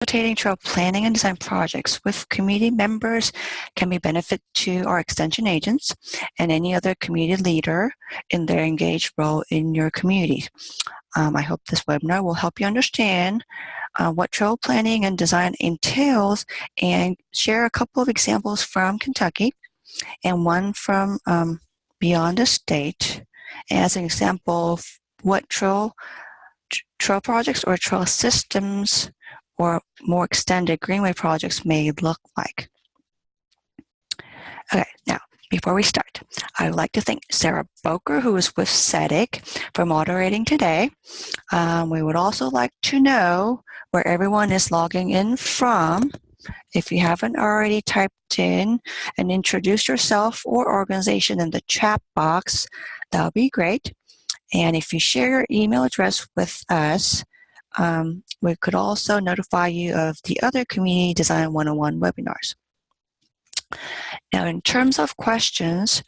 Facilitating trail planning and design projects with community members can be a benefit to our extension agents and any other community leader in their engaged role in your community. I hope this webinar will help you understand what trail planning and design entails and share a couple of examples from Kentucky and one from beyond the state as an example of what trail projects or trail systems or more extended greenway projects may look like. Okay, now, before we start, I would like to thank Sarah Boker, who is with CEDIK, for moderating today. We would also like to know where everyone is logging in from. If you haven't already typed in and introduced yourself or organization in the chat box, that would be great. And if you share your email address with us, we could also notify you of the other Community Design 101 webinars. Now, in terms of questions,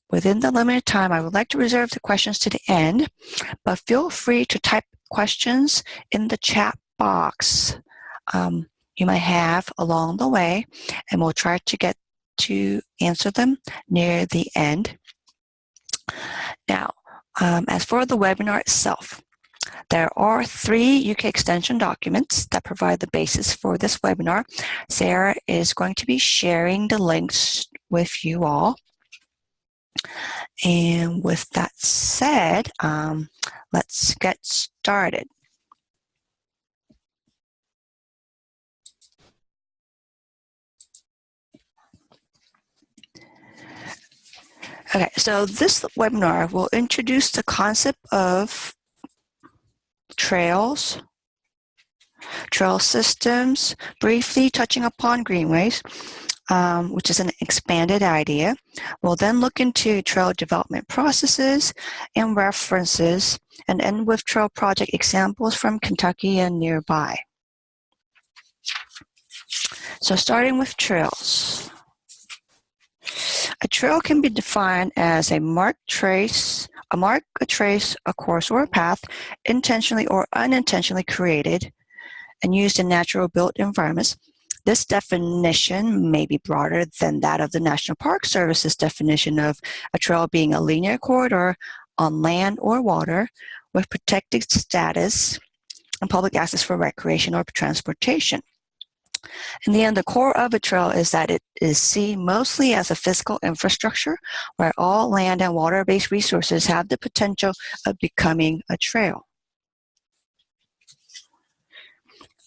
within the limited time, I would like to reserve the questions to the end, but feel free to type questions in the chat box you might have along the way, and we'll try to get to answer them near the end. Now, as for the webinar itself, there are 3 UK Extension documents that provide the basis for this webinar. Sarah is going to be sharing the links with you all. And with that said, let's get started. Okay, so this webinar will introduce the concept of trails, trail systems, briefly touching upon greenways, which is an expanded idea. We'll then look into trail development processes and references, and end with trail project examples from Kentucky and nearby. So starting with trails. A trail can be defined as a mark, a trace, a course, or a path, intentionally or unintentionally created and used in natural built environments. This definition may be broader than that of the National Park Service's definition of a trail being a linear corridor on land or water with protected status and public access for recreation or transportation. In the end, the core of a trail is that it is seen mostly as a physical infrastructure where all land and water-based resources have the potential of becoming a trail.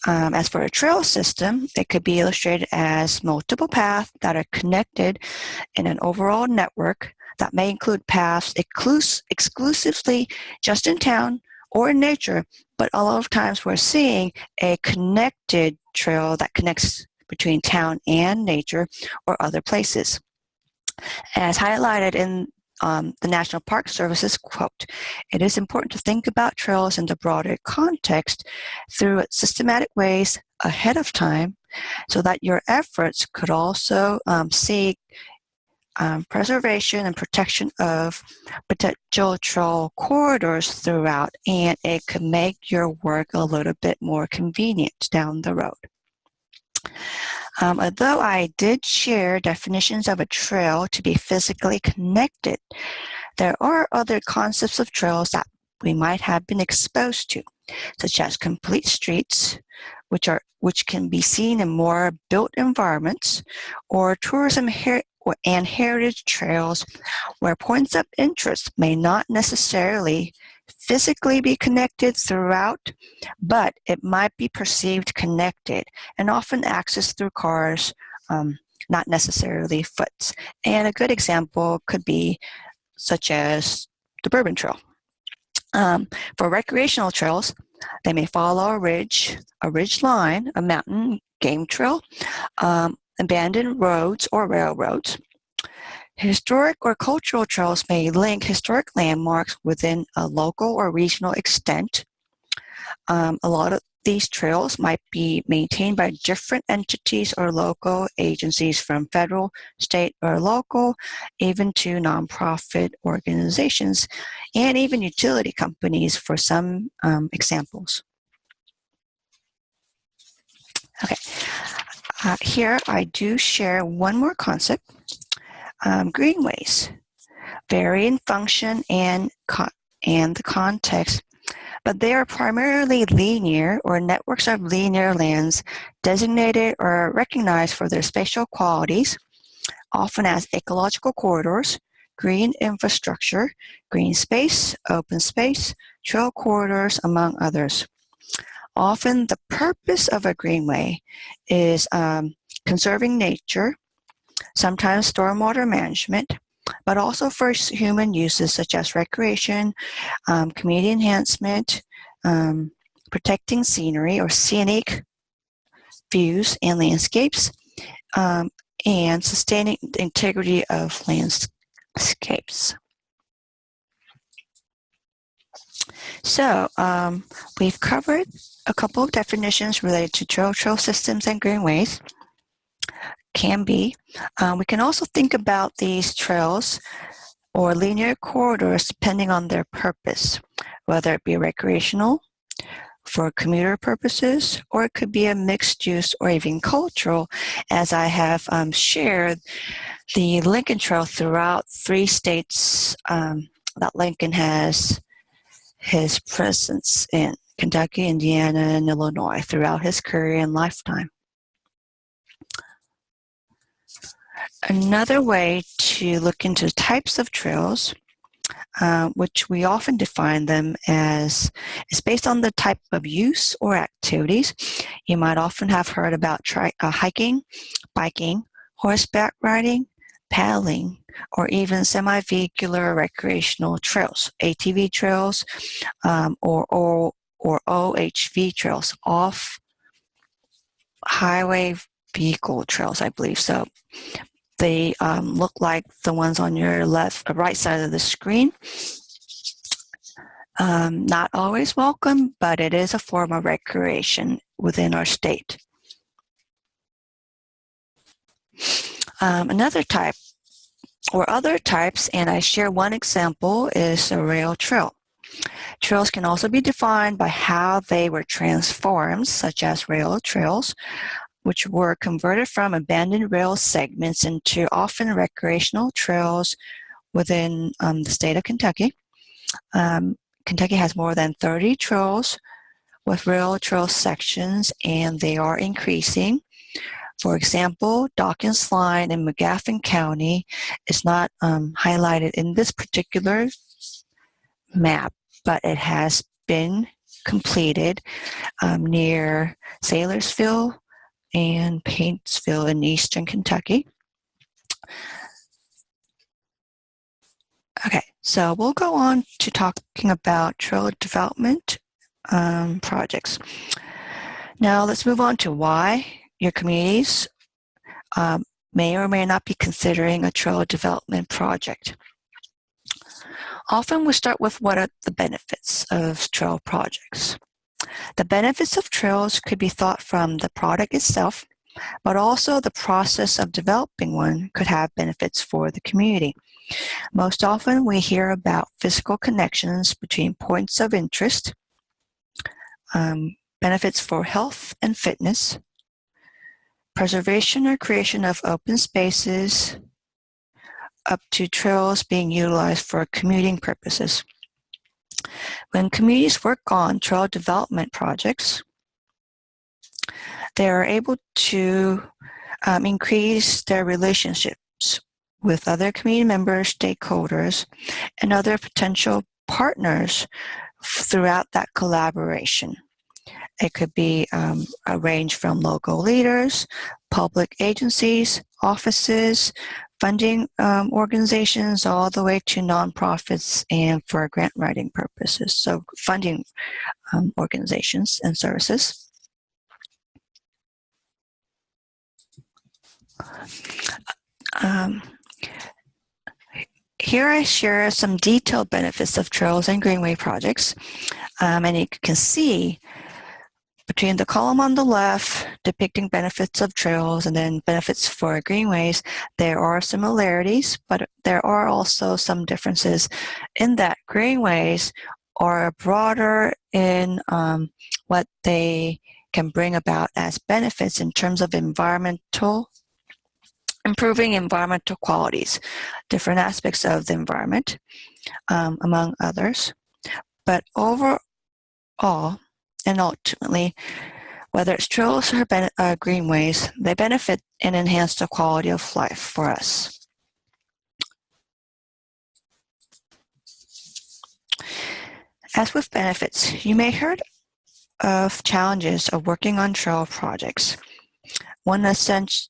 As for a trail system, it could be illustrated as multiple paths that are connected in an overall network that may include paths exclusively just in town or in nature, but a lot of times we're seeing a connected trail that connects between town and nature or other places. As highlighted in the National Park Service's quote, it is important to think about trails in the broader context through systematic ways ahead of time so that your efforts could also seek preservation and protection of potential trail corridors throughout, and it could make your work a little bit more convenient down the road. Although I did share definitions of a trail to be physically connected, there are other concepts of trails that we might have been exposed to, such as complete streets, which can be seen in more built environments, or tourism and heritage trails where points of interest may not necessarily physically be connected throughout, but it might be perceived connected and often accessed through cars, not necessarily foot. And a good example could be such as the Bourbon Trail. For recreational trails, they may follow a ridge line, a mountain, game trail, abandoned roads or railroads. Historic or cultural trails may link historic landmarks within a local or regional extent. A lot of these trails might be maintained by different entities or local agencies from federal, state, or local, even to nonprofit organizations, and even utility companies for some examples. Here I do share one more concept, greenways. Vary in function and the context, but they are primarily linear or networks of linear lands designated or recognized for their spatial qualities, often as ecological corridors, green infrastructure, green space, open space, trail corridors, among others. Often the purpose of a greenway is conserving nature, sometimes stormwater management, but also for human uses such as recreation, community enhancement, protecting scenery or scenic views and landscapes, and sustaining the integrity of landscapes. So we've covered a couple of definitions related to trail systems and greenways. We can also think about these trails or linear corridors depending on their purpose, whether it be recreational, for commuter purposes, or it could be a mixed use or even cultural, as I have shared the Lincoln Trail throughout 3 states that Lincoln has his presence in: Kentucky, Indiana, and Illinois throughout his career and lifetime. Another way to look into types of trails, which we often define them as, is based on the type of use or activities. You might often have heard about hiking, biking, horseback riding, paddling, or even semi-vehicular recreational trails, ATV trails, or OHV trails, off-highway vehicle trails, I believe. So they look like the ones on your right side of the screen. Not always welcome, but it is a form of recreation within our state. Another type, or other types, and I share one example, is a rail trail. Trails can also be defined by how they were transformed, such as rail trails, which were converted from abandoned rail segments into often recreational trails within the state of Kentucky. Kentucky has more than 30 trails with rail trail sections, and they are increasing. For example, Dawkins Line in McGaffin County is not highlighted in this particular map, but it has been completed near Saylorsville and Paintsville in eastern Kentucky. Okay, so we'll go on to talking about trail development projects. Now let's move on to why your communities may or may not be considering a trail development project. Often we start with what are the benefits of trail projects. The benefits of trails could be thought from the product itself, but also the process of developing one could have benefits for the community. Most often we hear about physical connections between points of interest, benefits for health and fitness, preservation or creation of open spaces, up to trails being utilized for commuting purposes. When communities work on trail development projects, they are able to increase their relationships with other community members, stakeholders, and other potential partners throughout that collaboration. It could be a range from local leaders, public agencies, offices, funding organizations, all the way to nonprofits and for grant writing purposes. So funding organizations and services. Here I share some detailed benefits of trails and greenway projects. And you can see between the column on the left depicting benefits of trails and then benefits for greenways, there are similarities, but there are also some differences in that greenways are broader in what they can bring about as benefits in terms of improving environmental qualities, different aspects of the environment, among others. But overall and ultimately, whether it's trails or greenways, they benefit and enhance the quality of life for us. As with benefits, you may have heard of challenges of working on trail projects. One essential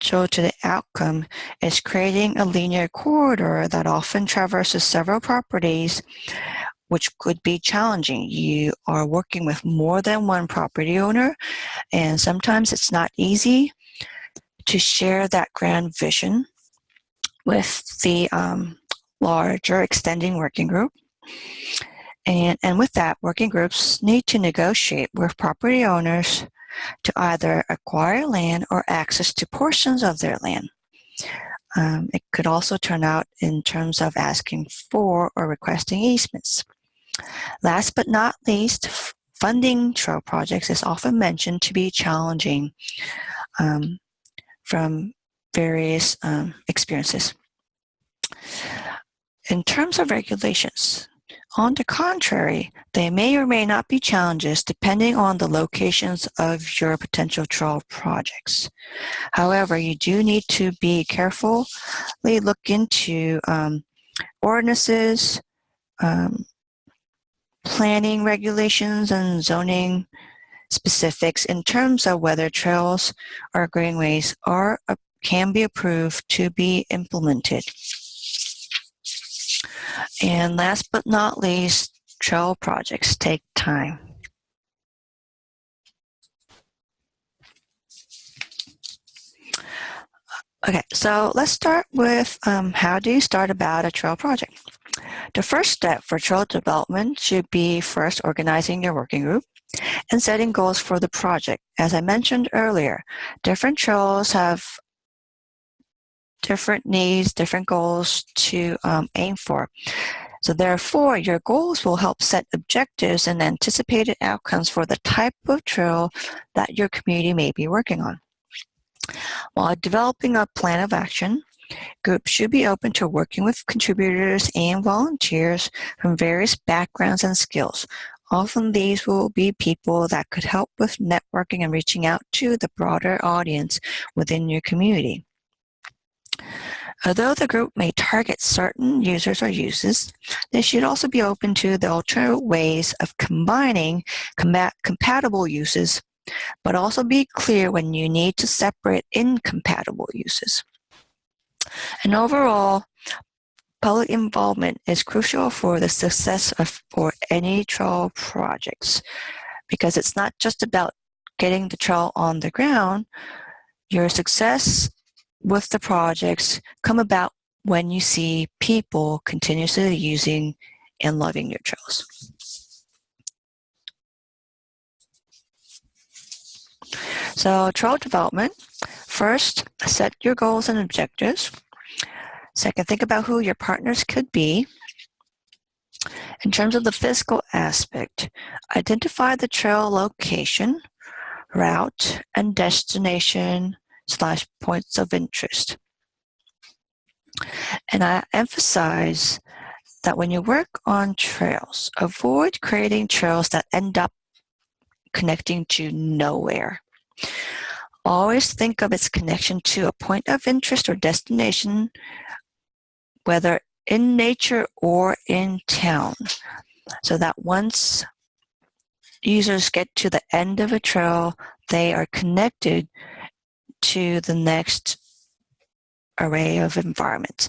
to the outcome is creating a linear corridor that often traverses several properties, which could be challenging. You are working with more than one property owner, and sometimes it's not easy to share that grand vision with the larger extending working group. And with that, working groups need to negotiate with property owners to either acquire land or access to portions of their land. It could also turn out in terms of asking for or requesting easements. Last but not least, funding trail projects is often mentioned to be challenging from various experiences. In terms of regulations, on the contrary, they may or may not be challenges depending on the locations of your potential trail projects. However, you do need to be carefully look into ordinances, planning regulations, and zoning specifics in terms of whether trails or greenways can be approved to be implemented. And last but not least, trail projects take time. Okay, so let's start with how do you start about a trail project? The first step for trail development should be first organizing your working group and setting goals for the project. As I mentioned earlier, different trails have different needs, different goals to aim for. So therefore, your goals will help set objectives and anticipated outcomes for the type of trail that your community may be working on. While developing a plan of action, groups should be open to working with contributors and volunteers from various backgrounds and skills. Often these will be people that could help with networking and reaching out to the broader audience within your community. Although the group may target certain users or uses, they should also be open to the alternate ways of combining compatible uses, but also be clear when you need to separate incompatible uses. And overall, public involvement is crucial for the success for any trail projects, because it's not just about getting the trail on the ground. Your success with the projects come about when you see people continuously using and loving your trails. So trail development, first, set your goals and objectives. Second, think about who your partners could be. In terms of the physical aspect, identify the trail location, route, and destination / points of interest. And I emphasize that when you work on trails, avoid creating trails that end up connecting to nowhere. Always think of its connection to a point of interest or destination, whether in nature or in town, so that once users get to the end of a trail, they are connected to the next array of environments.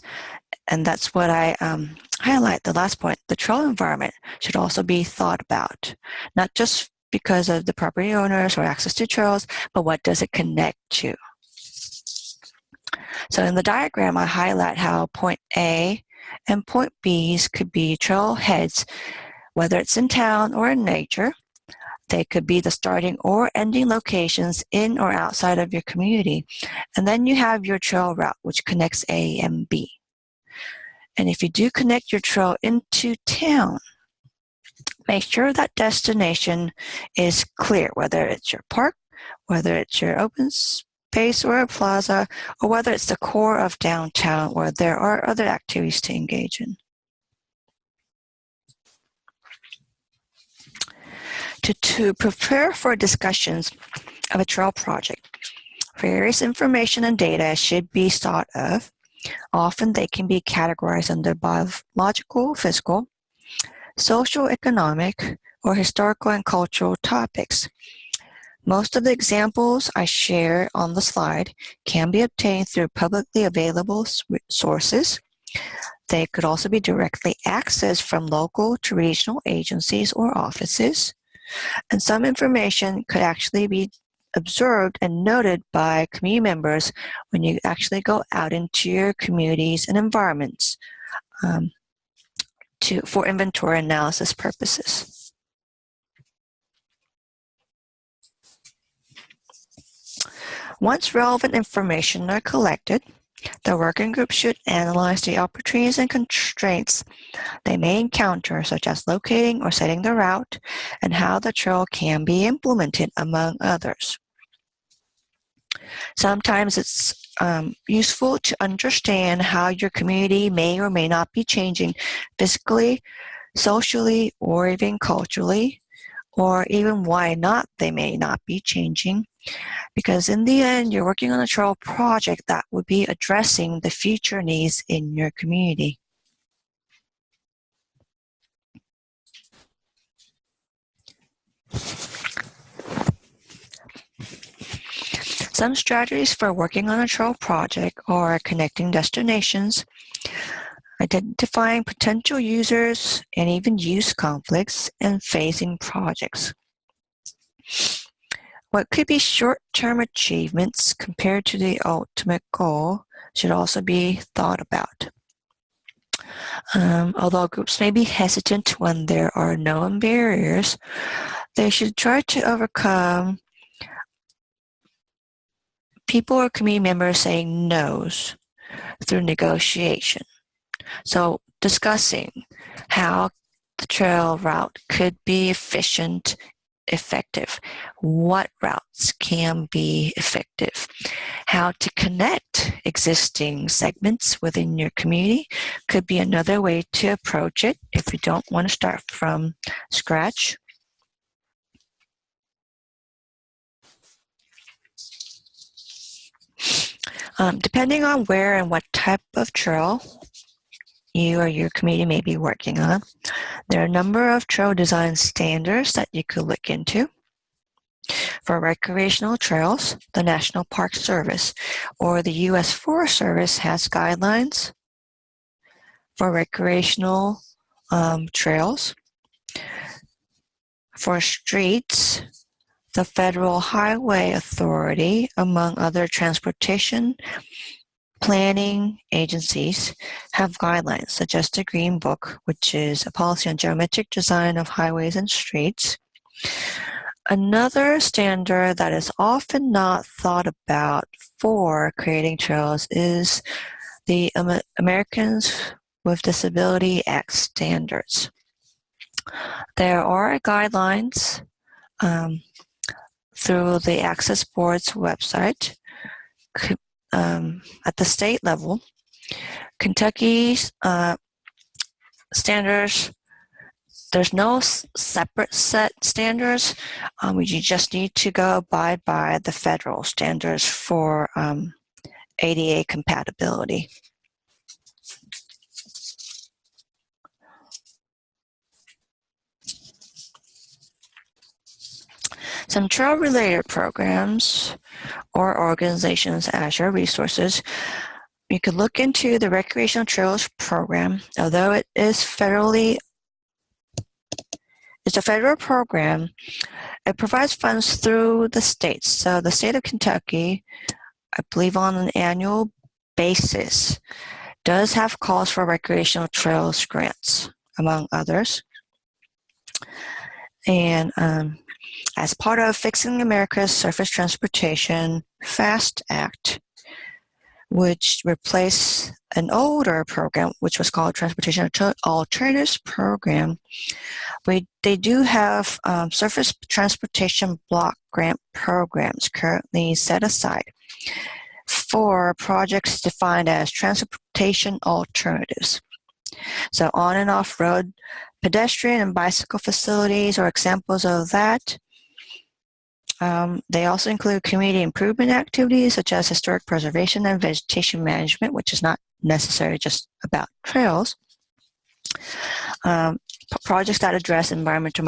And that's what I highlight, the last point. The trail environment should also be thought about, not just because of the property owners or access to trails, but what does it connect to? So in the diagram, I highlight how point A and point B's could be trail heads, whether it's in town or in nature. They could be the starting or ending locations in or outside of your community. And then you have your trail route, which connects A and B. And if you do connect your trail into town, Make sure that destination is clear, whether it's your park, whether it's your open space or a plaza, or whether it's the core of downtown where there are other activities to engage in. To prepare for discussions of a trail project, various information and data should be thought of. Often they can be categorized under biological, physical, social, economic, or historical and cultural topics. Most of the examples I share on the slide can be obtained through publicly available sources. They could also be directly accessed from local to regional agencies or offices. And some information could actually be observed and noted by community members when you actually go out into your communities and environments for inventory analysis purposes. Once relevant information are collected, the working group should analyze the opportunities and constraints they may encounter, such as locating or setting the route, and how the trail can be implemented, among others. Sometimes it's useful to understand how your community may or may not be changing physically, socially, or even culturally, or even why not they may not be changing. Because in the end, you're working on a trail project that would be addressing the future needs in your community. Some strategies for working on a trail project are connecting destinations, identifying potential users and even use conflicts, and phasing projects. What could be short-term achievements compared to the ultimate goal should also be thought about. Although groups may be hesitant when there are known barriers, they should try to overcome people or community members saying no's through negotiation. So discussing how the trail route could be efficient, effective, what routes can be effective, how to connect existing segments within your community could be another way to approach it if you don't want to start from scratch. Depending on where and what type of trail you or your community may be working on, there are a number of trail design standards that you could look into. For recreational trails, the National Park Service or the U.S. Forest Service has guidelines for recreational trails. For streets, the Federal Highway Authority, among other transportation planning agencies, have guidelines such as the Green Book, which is a policy on geometric design of highways and streets. Another standard that is often not thought about for creating trails is the Americans with Disability Act standards. There are guidelines through the Access Board's website. At the state level, Kentucky's standards, there's no separate set standards. You just need to go abide by the federal standards for ADA compatibility. Some trail-related programs or organizations as your resources. You could look into the Recreational Trails Program. Although it's a federal program, it provides funds through the states. So the state of Kentucky, I believe on an annual basis, does have calls for recreational trails grants, among others. And as part of Fixing America's Surface Transportation FAST Act, which replaced an older program, which was called Transportation Alternatives Program. They do have surface transportation block grant programs currently set aside for projects defined as transportation alternatives. So on and off-road pedestrian and bicycle facilities are examples of that. They also include community improvement activities such as historic preservation and vegetation management, which is not necessarily just about trails. Projects that address environmental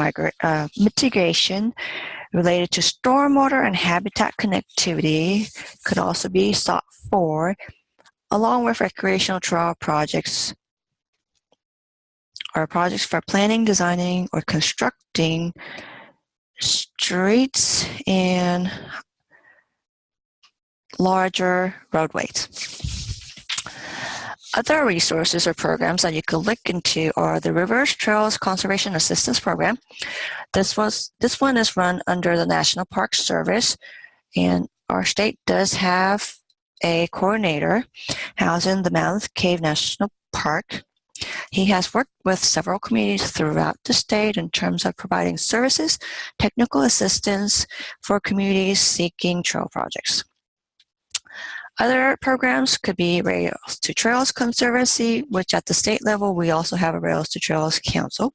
mitigation related to stormwater and habitat connectivity could also be sought for, along with recreational trail projects or projects for planning, designing, or constructing streets and larger roadways. Other resources or programs that you could look into are the Reverse Trails Conservation Assistance Program. This one is run under the National Park Service, and our state does have a coordinator housed in the Mammoth Cave National Park. He has worked with several communities throughout the state in terms of providing services, technical assistance for communities seeking trail projects. Other programs could be Rails to Trails Conservancy, which at the state level, we also have a Rails to Trails Council.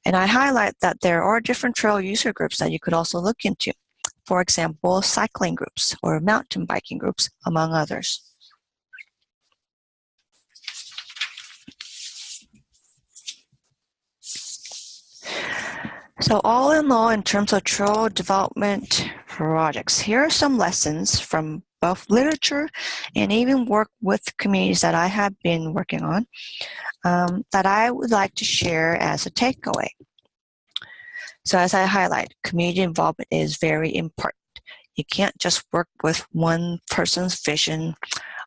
And I highlight that there are different trail user groups that you could also look into. For example, cycling groups or mountain biking groups, among others. So all in all, in terms of trail development projects, here are some lessons from both literature and even work with communities that I have been working on that I would like to share as a takeaway. So as I highlight, community involvement is very important. You can't just work with one person's vision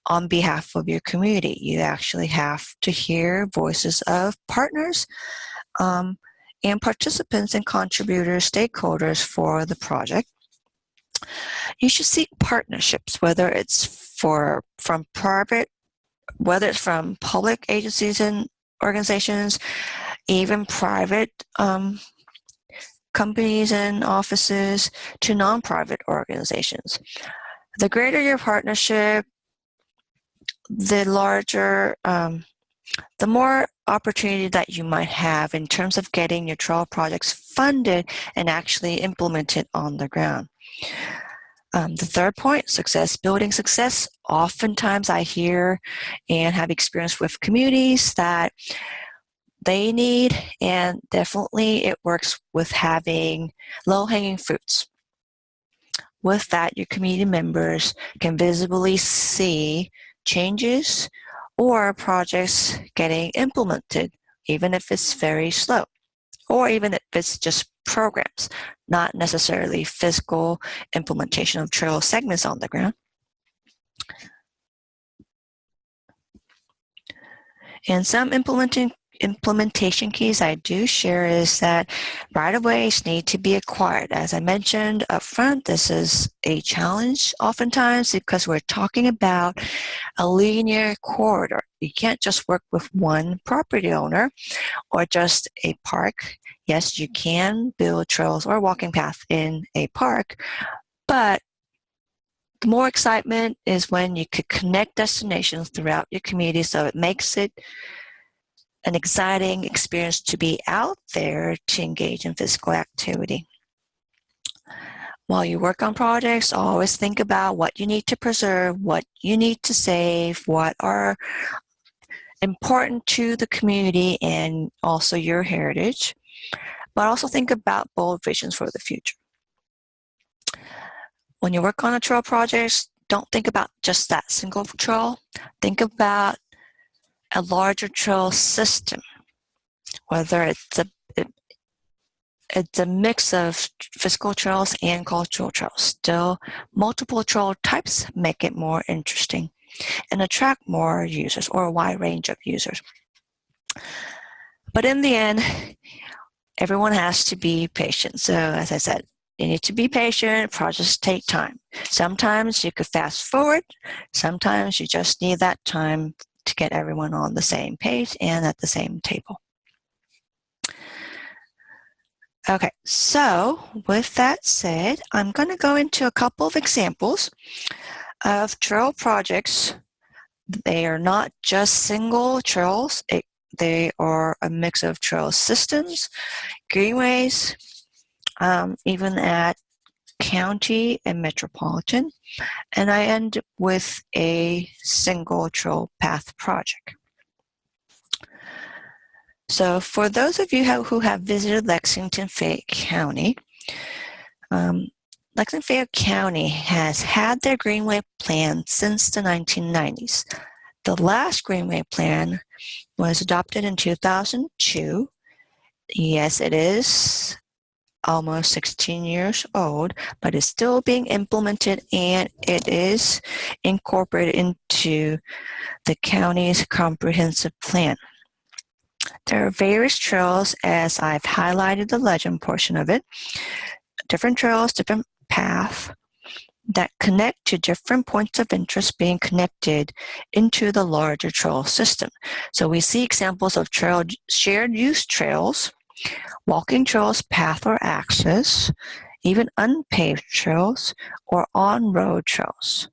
on behalf of your community. You actually have to hear voices of partners and participants and contributors, stakeholders for the project. You should seek partnerships, whether it's from public agencies and organizations, even private companies and offices, to nonprofit organizations. The greater your partnership, the larger, the more opportunity that you might have in terms of getting your trail projects funded and actually implemented on the ground. The third point, building success. Oftentimes I hear and have experience with communities that they need, and definitely it works with having low-hanging fruits. With that, your community members can visibly see changes or projects getting implemented, even if it's very slow, or even if it's just programs, not necessarily physical implementation of trail segments on the ground. And some implementation keys I do share is that right-of-ways need to be acquired. As I mentioned up front, this is a challenge oftentimes because we're talking about a linear corridor. You can't just work with one property owner or just a park. Yes, you can build trails or walking path in a park, but the more excitement is when you could connect destinations throughout your community, so it makes it an exciting experience to be out there to engage in physical activity. While you work on projects, always think about what you need to preserve, what you need to save, what are important to the community and also your heritage, but also think about bold visions for the future. When you work on a trail project, don't think about just that single trail. Think about a larger trail system, whether it's a mix of physical trails and cultural trails. Still, multiple trail types make it more interesting and attract more users or a wide range of users. But in the end, everyone has to be patient. So as I said, you need to be patient. Projects take time. Sometimes you could fast forward. Sometimes you just need that time to get everyone on the same page and at the same table. Okay, so with that said, I'm going to go into a couple of examples of trail projects. They are not just single trails. They are a mix of trail systems, greenways, even at county and metropolitan. And I end with a single trail path project. So for those of you who have visited Lexington-Fayette County, Lexington-Fayette County has had their Greenway plan since the 1990s. The last Greenway plan was adopted in 2002. Yes, it is almost 16 years old, but it's still being implemented and it is incorporated into the county's comprehensive plan. There are various trails, as I've highlighted the legend portion of it, different trails, different paths that connect to different points of interest being connected into the larger trail system. So we see examples of shared use trails, walking trails, path or access, even unpaved trails or on-road trails.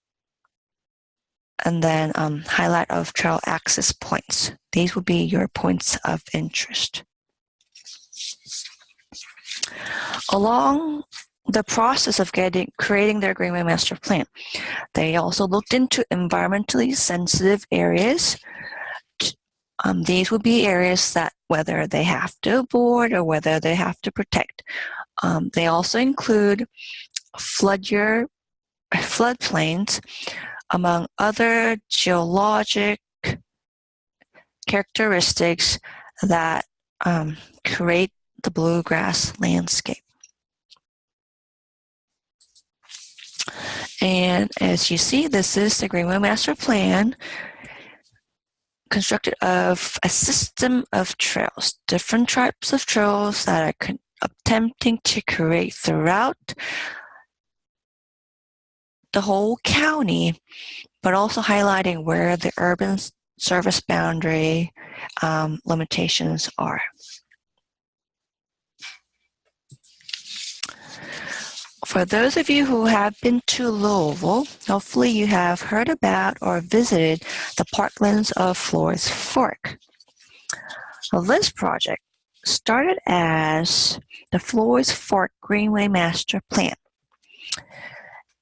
And then highlight of trail access points. These will be your points of interest. Along the process of creating their Greenway Master Plan, they also looked into environmentally sensitive areas. These would be areas that whether they have to avoid or whether they have to protect. They also include floodplains, among other geologic characteristics that create the bluegrass landscape. And as you see, this is the Greenway Master Plan, constructed of a system of trails, different types of trails that are attempting to create throughout the whole county, but also highlighting where the urban service boundary limitations are. For those of you who have been to Louisville, hopefully you have heard about or visited the parklands of Flores Fork. Well, this project started as the Flores Fork Greenway Master Plan.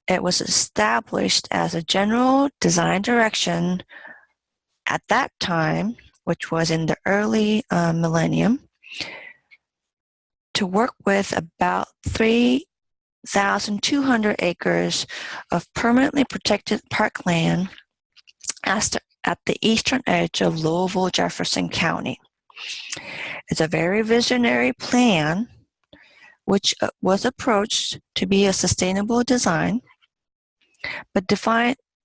It was established as a general design direction at that time, which was in the early millennium, to work with about 3,200 acres of permanently protected parkland at the eastern edge of Louisville, Jefferson County. It's a very visionary plan, which was approached to be a sustainable design, but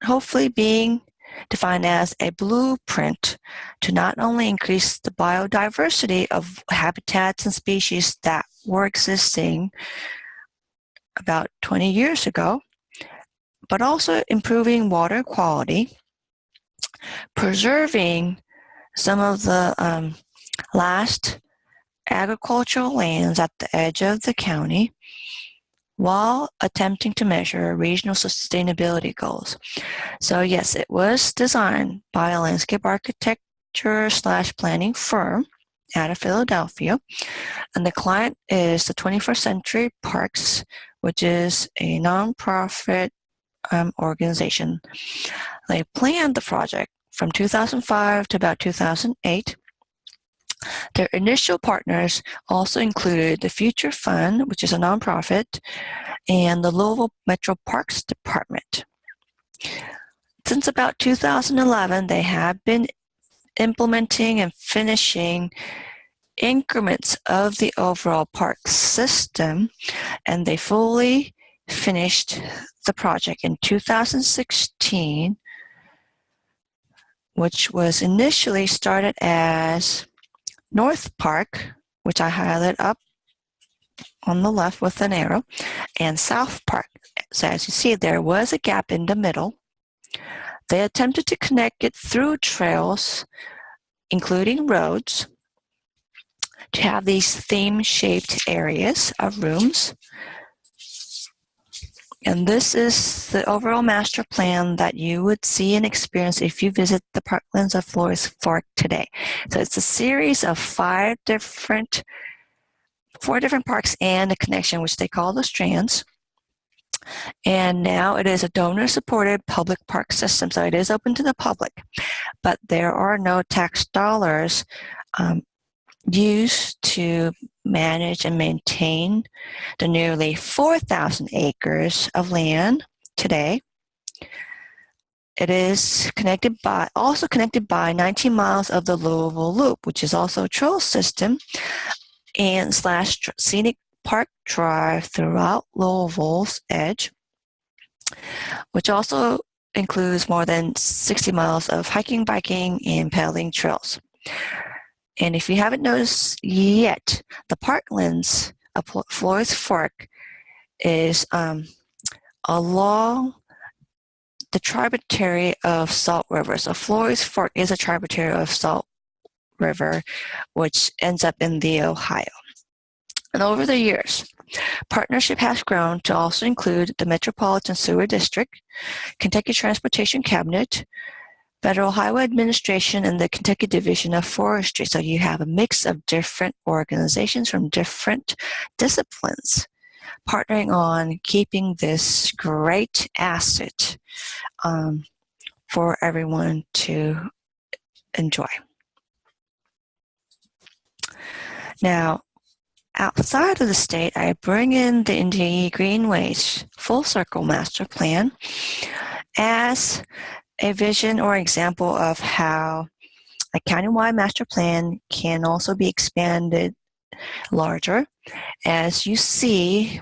hopefully being defined as a blueprint to not only increase the biodiversity of habitats and species that were existing about 20 years ago, but also improving water quality, preserving some of the last agricultural lands at the edge of the county, while attempting to measure regional sustainability goals. So yes, it was designed by a landscape architecture/planning firm out of Philadelphia, and the client is the 21st Century Parks, which is a nonprofit organization. They planned the project from 2005 to about 2008. Their initial partners also included the Future Fund, which is a nonprofit, and the Louisville Metro Parks Department. Since about 2011, they have been implementing and finishing increments of the overall park system, and they fully finished the project in 2016, which was initially started as North Park, which I highlighted up on the left with an arrow, and South Park. So as you see, there was a gap in the middle. They attempted to connect it through trails, including roads, to have these theme-shaped areas of rooms. And this is the overall master plan that you would see and experience if you visit the parklands of Flores Fork today. So it's a series of four different parks and a connection, which they call the strands. And now it is a donor-supported public park system, so it is open to the public. But there are no tax dollars used to manage and maintain the nearly 4,000 acres of land today. It is also connected by 19 miles of the Louisville Loop, which is also a trail system, and / scenic park drive throughout Louisville's edge, which also includes more than 60 miles of hiking, biking, and pedaling trails. And if you haven't noticed yet, the parklands of Flores Fork is along the tributary of Salt River. So Flores Fork is a tributary of Salt River, which ends up in the Ohio. And over the years, partnership has grown to also include the Metropolitan Sewer District, Kentucky Transportation Cabinet, Federal Highway Administration, and the Kentucky Division of Forestry. So you have a mix of different organizations from different disciplines partnering on keeping this great asset for everyone to enjoy. Now, outside of the state, I bring in the Indy Greenways Full Circle Master Plan as a vision or example of how a countywide master plan can also be expanded larger. As you see,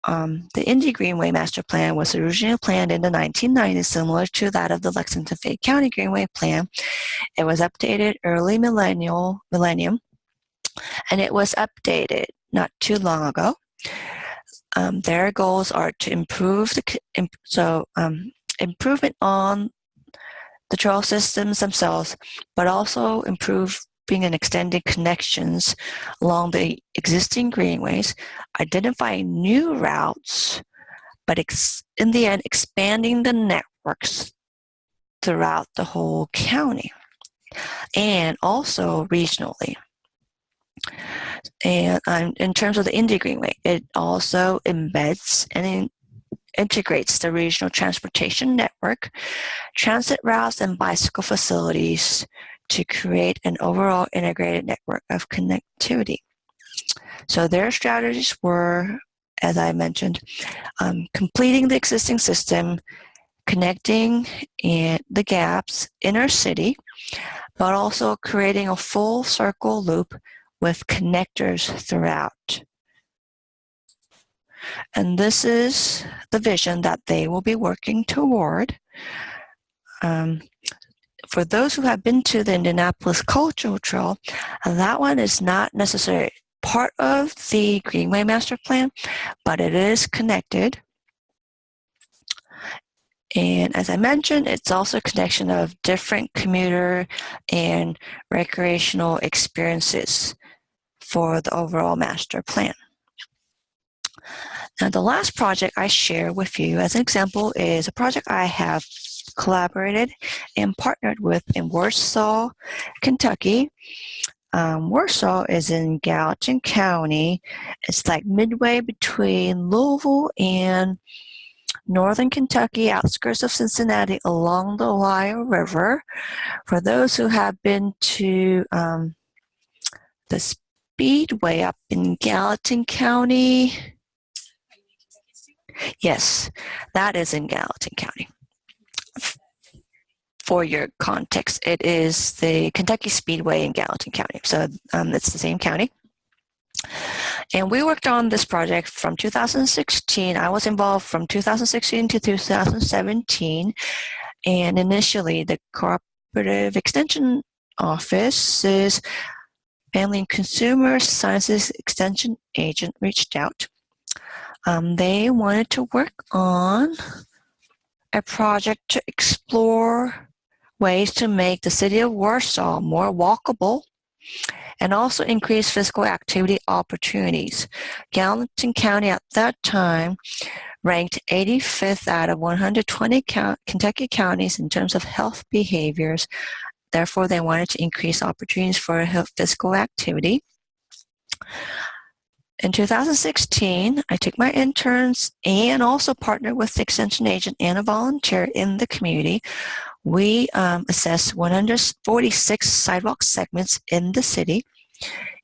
the Indy Greenway Master Plan was originally planned in the 1990s, similar to that of the Lexington Fayette County Greenway Plan. It was updated early millennium, and it was updated not too long ago. Their goals are to improve improvement on the trail systems themselves, but also improving and extending connections along the existing greenways, identifying new routes, but in the end, expanding the networks throughout the whole county and also regionally. And in terms of the Indy Greenway, it also embeds and integrates the regional transportation network, transit routes, and bicycle facilities to create an overall integrated network of connectivity. So their strategies were, as I mentioned, completing the existing system, connecting the gaps inner city, but also creating a full circle loop with connectors throughout. And this is the vision that they will be working toward. For those who have been to the Indianapolis Cultural Trail, that one is not necessarily part of the Greenway Master Plan, but it is connected. And as I mentioned, it's also a connection of different commuter and recreational experiences for the overall master plan. Now, the last project I share with you as an example is a project I have collaborated and partnered with in Warsaw, Kentucky. Warsaw is in Gallatin County. It's like midway between Louisville and northern Kentucky, outskirts of Cincinnati, along the Ohio River. For those who have been to the Speedway up in Gallatin County, yes, that is in Gallatin County. For your context, it is the Kentucky Speedway in Gallatin County. So it's the same county. And we worked on this project from 2016. I was involved from 2016 to 2017. And initially, the Cooperative Extension Office's Family and Consumer Sciences Extension agent reached out. They wanted to work on a project to explore ways to make the city of Warsaw more walkable and also increase physical activity opportunities. Gallatin County at that time ranked 85th out of 120 Kentucky counties in terms of health behaviors. Therefore, they wanted to increase opportunities for physical activity. In 2016, I took my interns and also partnered with the extension agent and a volunteer in the community. We assessed 146 sidewalk segments in the city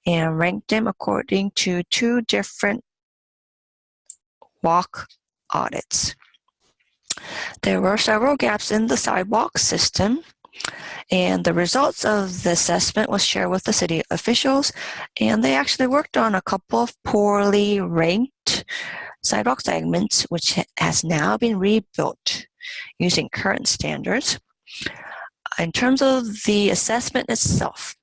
and ranked them according to 2 different walk audits. There were several gaps in the sidewalk system, and the results of the assessment was shared with the city officials, and they actually worked on a couple of poorly ranked sidewalk segments, which has now been rebuilt using current standards. In terms of the assessment itself,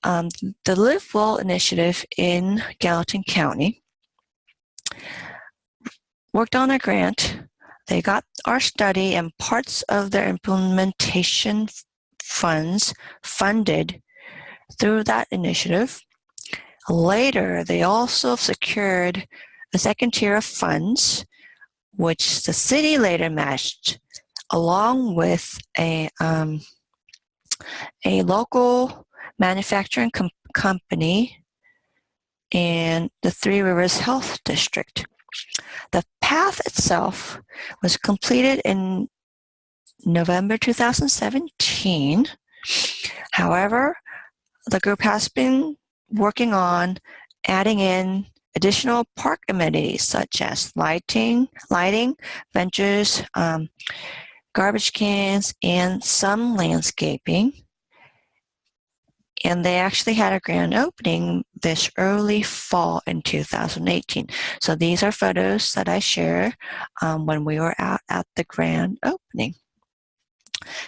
the Live Well initiative in Gallatin County worked on a grant. They got our study and parts of their implementation funds funded through that initiative. Later, they also secured a second tier of funds, which the city later matched, along with a local manufacturing company and the Three Rivers Health District. The path itself was completed in November 2017. However, the group has been working on adding in additional park amenities such as lighting, benches, garbage cans, and some landscaping. And they actually had a grand opening this early fall in 2018. So these are photos that I share when we were out at the grand opening.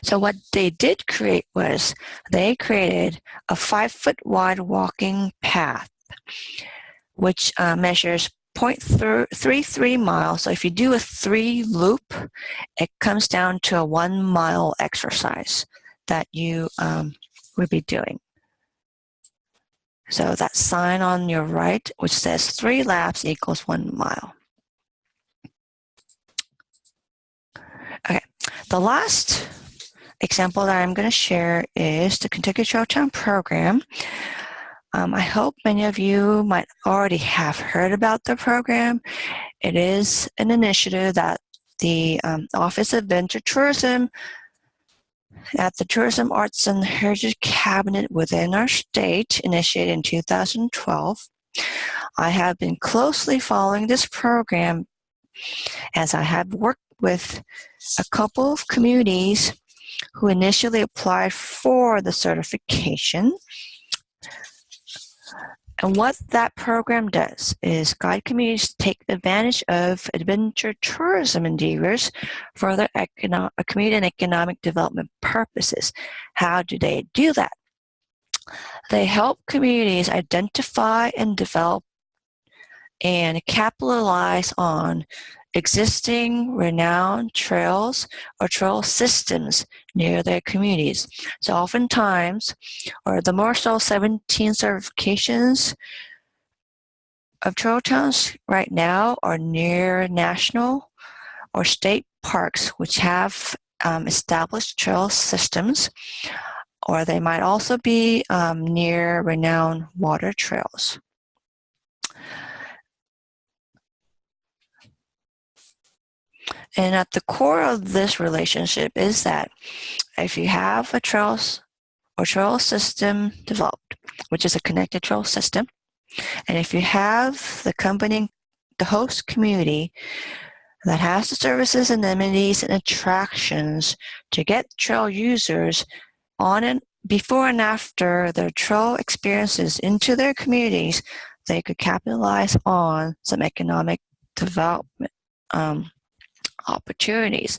So what they did create was they created a 5-foot wide walking path, which measures 0.33 miles. So if you do a 3 loop, it comes down to a 1 mile exercise that you would be doing. So that sign on your right, which says 3 laps equals 1 mile. Okay, the last example that I'm going to share is the Kentucky Trail Town program. I hope many of you might already have heard about the program. It is an initiative that the Office of Adventure Tourism at the Tourism, Arts, and Heritage Cabinet within our state initiated in 2012. I have been closely following this program as I have worked with a couple of communities who initially applied for the certification. And what that program does is guide communities to take advantage of adventure tourism endeavors for their community and economic development purposes. How do they do that? They help communities identify and develop and capitalize on existing renowned trails or trail systems near their communities. So oftentimes, or the more so 17 certifications of trail towns right now are near national or state parks which have established trail systems, or they might also be near renowned water trails. And at the core of this relationship is that if you have a trails or trail system developed, which is a connected trail system, and if you have the company, the host community that has the services and amenities and attractions to get trail users on and before and after their trail experiences into their communities, they could capitalize on some economic development opportunities.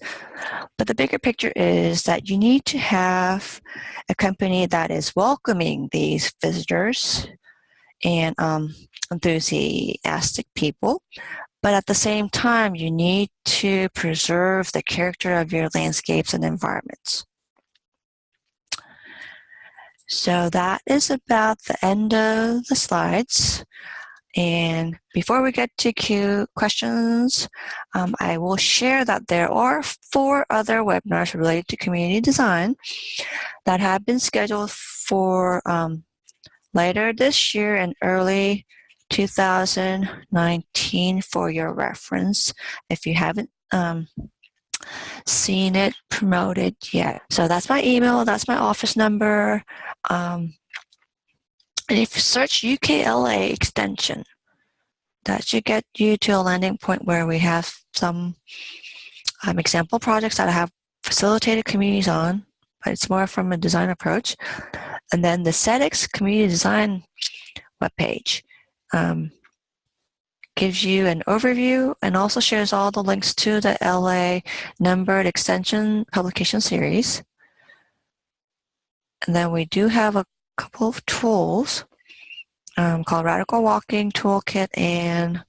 But the bigger picture is that you need to have a company that is welcoming these visitors and enthusiastic people. But at the same time, you need to preserve the character of your landscapes and environments. So that is about the end of the slides. And before we get to questions, I will share that there are 4 other webinars related to community design that have been scheduled for later this year and early 2019 for your reference if you haven't seen it promoted yet. So that's my email, that's my office number. And if you search UKLA extension, that should get you to a landing point where we have some example projects that I have facilitated communities on, but it's more from a design approach. And then the CEDIK community design webpage gives you an overview and also shares all the links to the LA numbered extension publication series. And then we do have a couple of tools called Radical Walking Toolkit and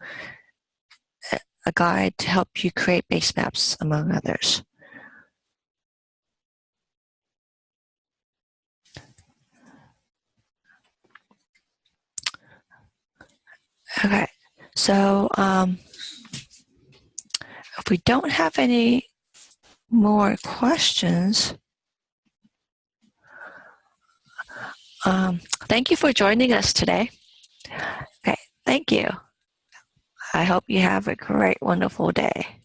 a guide to help you create base maps, among others. Okay, so if we don't have any more questions, thank you for joining us today. Okay, thank you. I hope you have a great, wonderful day.